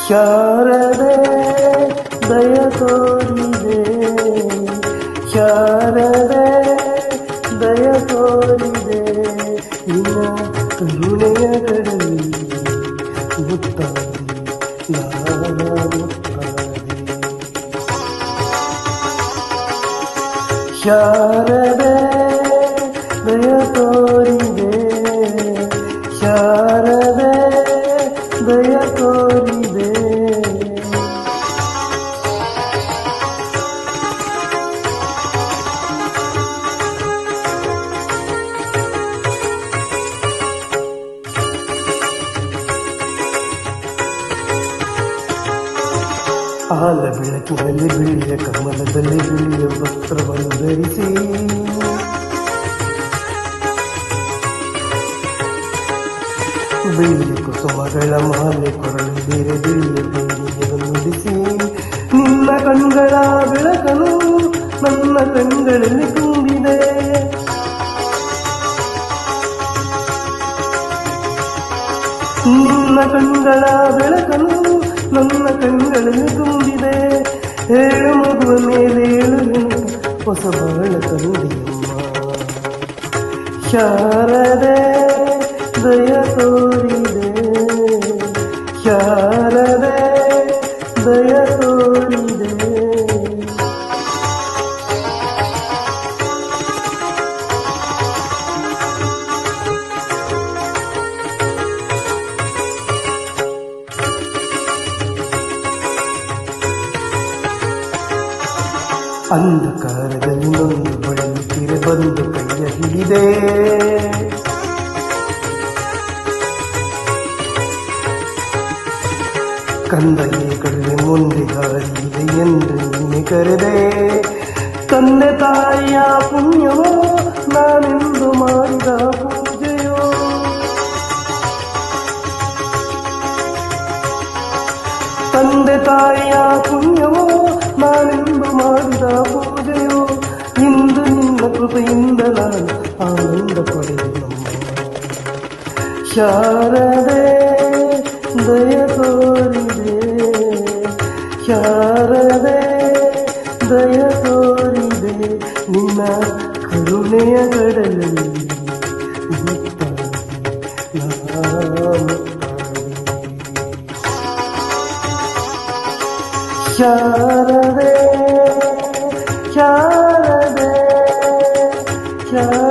ಶಾರದೆ ದಯ ತೋರಿದೆ, ಶಾರದೆ ದಯ ತೋರಿದೆ, ನಿನ್ನ ಕರುಣೆಯ ಕಡಲಿ ಮುತ್ತಾಡಿ ಮುತ್ತಾಡಿ. ಶಾರದೆ ದಯ ತೋರಿದೆ, ಶಾರದೆ ದಯ ತೋರಿದೆ. ಆಲ ಬೆಳಕಿನಲ್ಲಿ ಬಿಳಿಯ ಕಮಲದಲ್ಲಿ ಬಿಳಿಯ ವಸ್ತ್ರವನ್ನು ಧರಿಸಿ, ಬಿಳಿಯ ಕುಸುಮಗಳ ಮಾಲೆ ಕೊರಳು ಬೇರೆ ಬಿಳಿಯ ಬೇಡಿಗೆಯನ್ನು ನುಡಿಸಿ, ನಿನ್ನ ಕಣ್ಗಳ ಬೆಳಕನು ನನ್ನ ಕಣ್ಗಳಲ್ಲಿ ತುಂಬಿದೆ, ನಿನ್ನ ಕಣ್ಗಳ ಬೆಳಕನು ನನ್ನ ಕಣ್ಗಳಲ್ಲಿ ತುಂಬಿದೆ. ಹೇಳು ಮಗುವ ಮೇಲೆ ಹೇಳು ಹೊಸ ಬಾಳ ತಂದೆಯಮ್ಮ. ಶಾರದೆ ದಯ ತೋರಿದೆ, ಶಾರದೆ ದಯ ತೋರಿದೆ. ಅಂಧಕಾರದಲ್ಲಿ ನೊಂದು ಬಳಲುತ್ತಿರೆ ಬಂದು ಕೈಯ ಹಿಡಿದೆ, ಕಂದಗೆ ಕಡಿಮೆ ಮುಂದೆ ದಾರಿಯಿದೆ ಎಂದು ನಿನ್ನೆ ಕರೆದೆ. ತಂದೆ ತಾಯಿಯ ಪುಣ್ಯವೋ ನಾನೆಂದು ಮಾಡಿದ ಪೂಜೆಯೋ, ತಂದೆ ತಾಯಿಯ ಪುಣ್ಯವೋ ನಾನೆಂದು ಮಾಡಿದ ಪೂಜೆಯೋ, ಇಂದು ನಿನ್ನ ಕೃಪೆಯಿಂದ ನಾನು ಆನಂದ ಪಡೆದೆನಮ್ಮ. ಶಾರದೆ ದಯ ತೋರಿದೆ, ಶಾರದೆ ದಯ ತೋರಿದೆ, ನಿನ್ನ ಕರುಣೆಯ ಗಡಲಲ್ಲಿ ಮುತ್ತಾಡಿ ಮುತ್ತಾಡಿ. ಶಾರದೆ ಶಾರದೆ ಶಾರದೆ.